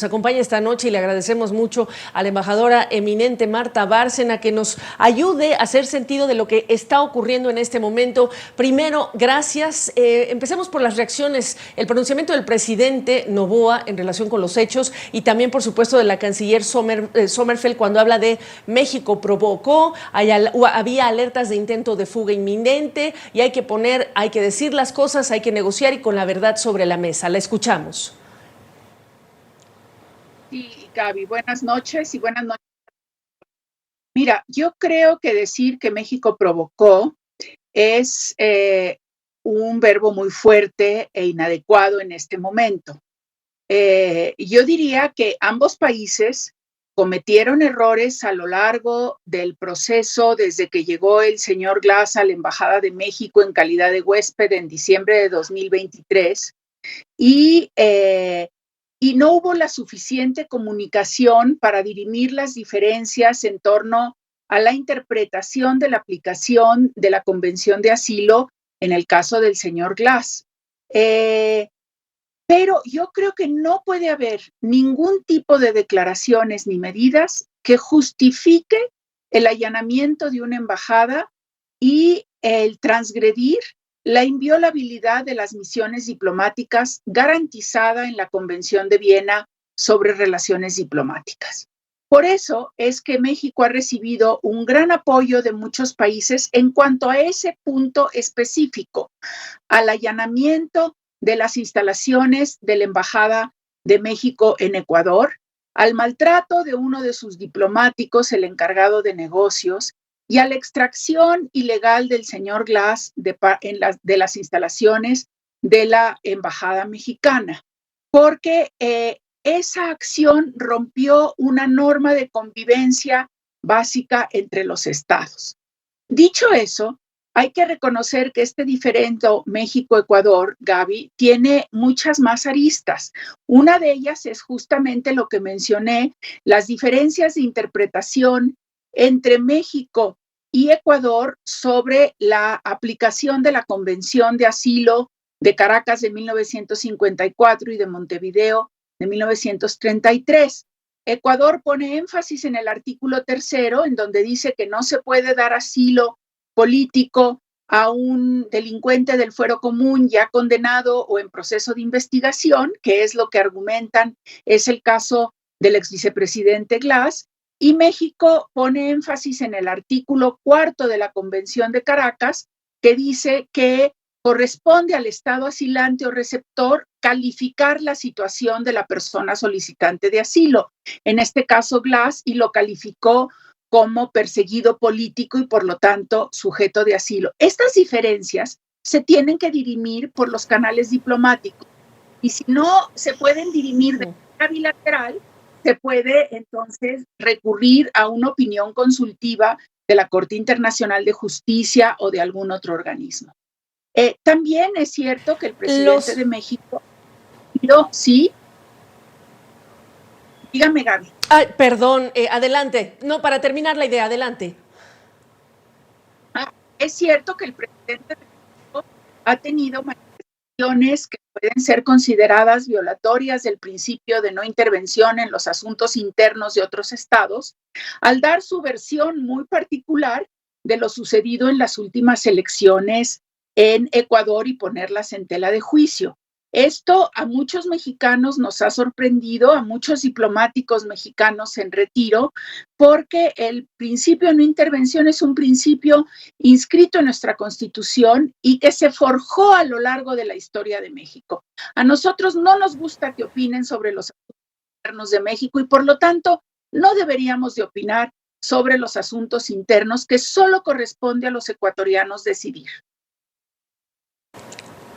Nos acompaña esta noche y le agradecemos mucho a la embajadora eminente Marta Bárcena que nos ayude a hacer sentido de lo que está ocurriendo en este momento. Primero, gracias. Empecemos por las reacciones, el pronunciamiento del presidente Noboa en relación con los hechos y también, por supuesto, de la canciller Sommerfeld cuando habla de México provocó, había alertas de intento de fuga inminente y hay que decir las cosas, hay que negociar y con la verdad sobre la mesa. La escuchamos. Sí, Gaby, buenas noches y buenas noches. Mira, yo creo que decir que México provocó es un verbo muy fuerte e inadecuado en este momento. Yo diría que ambos países cometieron errores a lo largo del proceso desde que llegó el señor Glass a la Embajada de México en calidad de huésped en diciembre de 2023 y no hubo la suficiente comunicación para dirimir las diferencias en torno a la interpretación de la aplicación de la Convención de Asilo en el caso del señor Glass. Pero yo creo que no puede haber ningún tipo de declaraciones ni medidas que justifique el allanamiento de una embajada y el transgredir la inviolabilidad de las misiones diplomáticas garantizada en la Convención de Viena sobre relaciones diplomáticas. Por eso es que México ha recibido un gran apoyo de muchos países en cuanto a ese punto específico, al allanamiento de las instalaciones de la Embajada de México en Ecuador, al maltrato de uno de sus diplomáticos, el encargado de negocios, y a la extracción ilegal del señor Glass de las instalaciones de la Embajada Mexicana, porque esa acción rompió una norma de convivencia básica entre los estados. Dicho eso, hay que reconocer que este diferendo México-Ecuador, Gaby, tiene muchas más aristas. Una de ellas es justamente lo que mencioné, las diferencias de interpretación entre México y Ecuador sobre la aplicación de la Convención de Asilo de Caracas de 1954 y de Montevideo de 1933. Ecuador pone énfasis en el artículo 3, en donde dice que no se puede dar asilo político a un delincuente del fuero común ya condenado o en proceso de investigación, que es lo que argumentan, es el caso del ex vicepresidente Glass, y México pone énfasis en el artículo 4 de la Convención de Caracas, que dice que corresponde al Estado asilante o receptor calificar la situación de la persona solicitante de asilo, en este caso Glass, y lo calificó como perseguido político y por lo tanto sujeto de asilo. Estas diferencias se tienen que dirimir por los canales diplomáticos y si no se pueden dirimir de manera bilateral, se puede entonces recurrir a una opinión consultiva de la Corte Internacional de Justicia o de algún otro organismo. También es cierto que el presidente de México, sí, dígame, Gaby. Ay, perdón, adelante. No, para terminar la idea, adelante. Es cierto que el presidente de México ha tenido manifestaciones que pueden ser consideradas violatorias del principio de no intervención en los asuntos internos de otros estados, al dar su versión muy particular de lo sucedido en las últimas elecciones en Ecuador y ponerlas en tela de juicio. Esto a muchos mexicanos nos ha sorprendido, a muchos diplomáticos mexicanos en retiro, porque el principio de no intervención es un principio inscrito en nuestra Constitución y que se forjó a lo largo de la historia de México. A nosotros no nos gusta que opinen sobre los asuntos internos de México y por lo tanto no deberíamos de opinar sobre los asuntos internos que solo corresponde a los ecuatorianos decidir.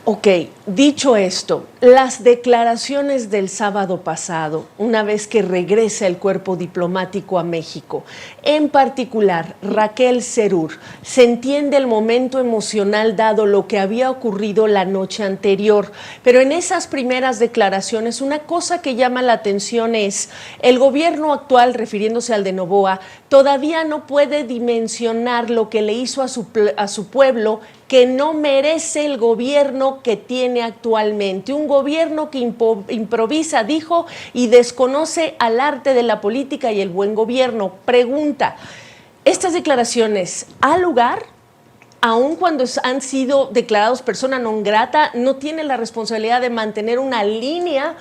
Ok, dicho esto, las declaraciones del sábado pasado, una vez que regresa el cuerpo diplomático a México, en particular Raquel Serur, se entiende el momento emocional dado lo que había ocurrido la noche anterior, pero en esas primeras declaraciones una cosa que llama la atención es el gobierno actual, refiriéndose al de Noboa, todavía no puede dimensionar lo que le hizo a su pueblo que no merece el gobierno que tiene actualmente. Un gobierno que improvisa, dijo, y desconoce al arte de la política y el buen gobierno. Pregunta, ¿estas declaraciones ¿ha lugar? Aun cuando han sido declarados persona non grata, no tiene la responsabilidad de mantener una línea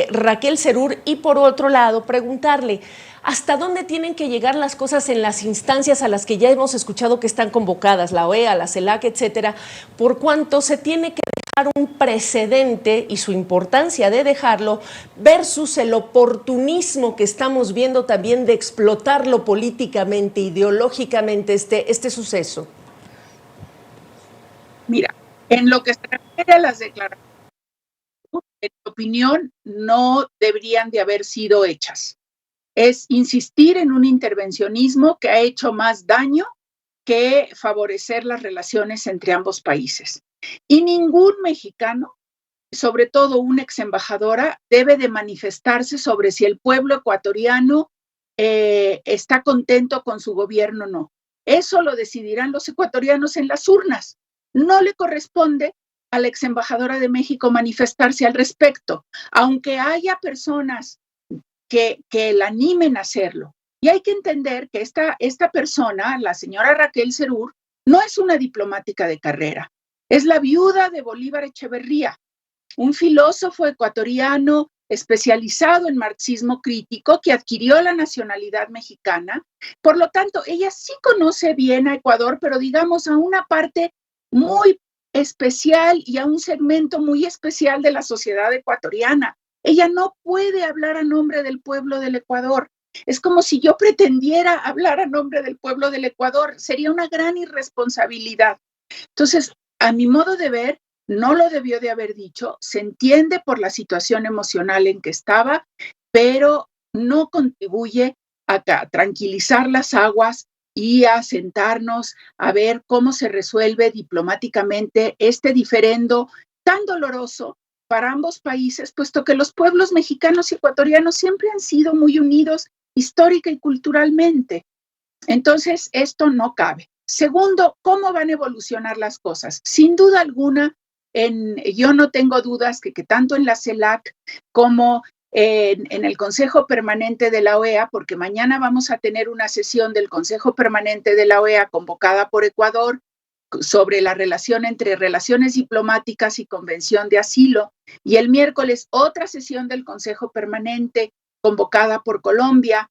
Raquel Serur. Y por otro lado, preguntarle, ¿hasta dónde tienen que llegar las cosas en las instancias a las que ya hemos escuchado que están convocadas, la OEA, la CELAC, etcétera? Por cuanto se tiene que dejar un precedente y su importancia de dejarlo versus el oportunismo que estamos viendo también de explotarlo políticamente, ideológicamente, este suceso. Mira, en lo que se refiere a las declaraciones, en mi opinión, no deberían de haber sido hechas. Es insistir en un intervencionismo que ha hecho más daño que favorecer las relaciones entre ambos países. Y ningún mexicano, sobre todo una ex embajadora, debe de manifestarse sobre si el pueblo ecuatoriano está contento con su gobierno o no. Eso lo decidirán los ecuatorianos en las urnas. No le corresponde a la ex embajadora de México manifestarse al respecto, aunque haya personas que la animen a hacerlo. Y hay que entender que esta persona, la señora Raquel Serur, no es una diplomática de carrera, es la viuda de Bolívar Echeverría, un filósofo ecuatoriano especializado en marxismo crítico que adquirió la nacionalidad mexicana. Por lo tanto, ella sí conoce bien a Ecuador, pero digamos a una parte muy especial y a un segmento muy especial de la sociedad ecuatoriana. Ella no puede hablar a nombre del pueblo del Ecuador. Es como si yo pretendiera hablar a nombre del pueblo del Ecuador. Sería una gran irresponsabilidad. Entonces, a mi modo de ver, no lo debió de haber dicho. Se entiende por la situación emocional en que estaba, pero no contribuye a tranquilizar las aguas y a sentarnos a ver cómo se resuelve diplomáticamente este diferendo tan doloroso para ambos países, puesto que los pueblos mexicanos y ecuatorianos siempre han sido muy unidos histórica y culturalmente. Entonces, esto no cabe. Segundo, ¿cómo van a evolucionar las cosas? Sin duda alguna, yo no tengo dudas que tanto en la CELAC como en el Consejo Permanente de la OEA, porque mañana vamos a tener una sesión del Consejo Permanente de la OEA convocada por Ecuador sobre la relación entre relaciones diplomáticas y convención de asilo, y el miércoles otra sesión del Consejo Permanente convocada por Colombia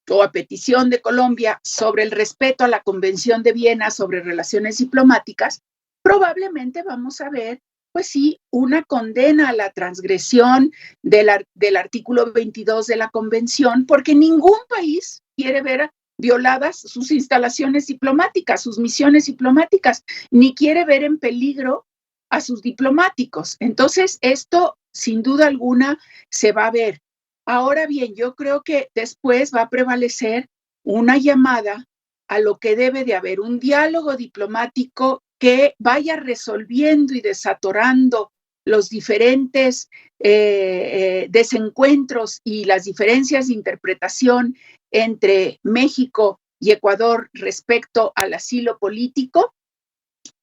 o a petición de Colombia sobre el respeto a la Convención de Viena sobre relaciones diplomáticas. Probablemente vamos a ver, pues sí, una condena a la transgresión del artículo 22 de la Convención, porque ningún país quiere ver violadas sus instalaciones diplomáticas, sus misiones diplomáticas, ni quiere ver en peligro a sus diplomáticos. Entonces, esto, sin duda alguna, se va a ver. Ahora bien, yo creo que después va a prevalecer una llamada a lo que debe de haber, un diálogo diplomático que vaya resolviendo y desatorando los diferentes desencuentros y las diferencias de interpretación entre México y Ecuador respecto al asilo político,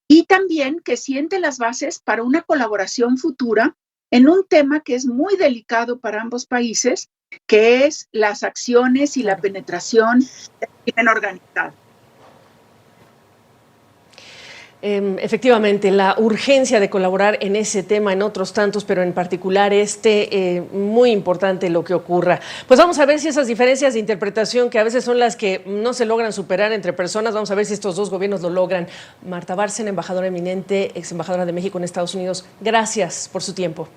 y también que siente las bases para una colaboración futura en un tema que es muy delicado para ambos países, que es las acciones y la penetración del crimen organizado. Efectivamente, la urgencia de colaborar en ese tema, en otros tantos, pero en particular muy importante lo que ocurra. Pues vamos a ver si esas diferencias de interpretación, que a veces son las que no se logran superar entre personas, vamos a ver si estos dos gobiernos lo logran. Marta Bárcena, embajadora eminente, ex embajadora de México en Estados Unidos, gracias por su tiempo.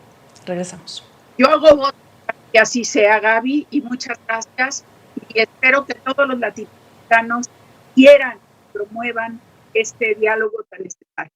Regresamos. Yo hago voto para que así sea, Gaby, y muchas gracias. Y espero que todos los latinoamericanos quieran, promuevan este diálogo tan especial.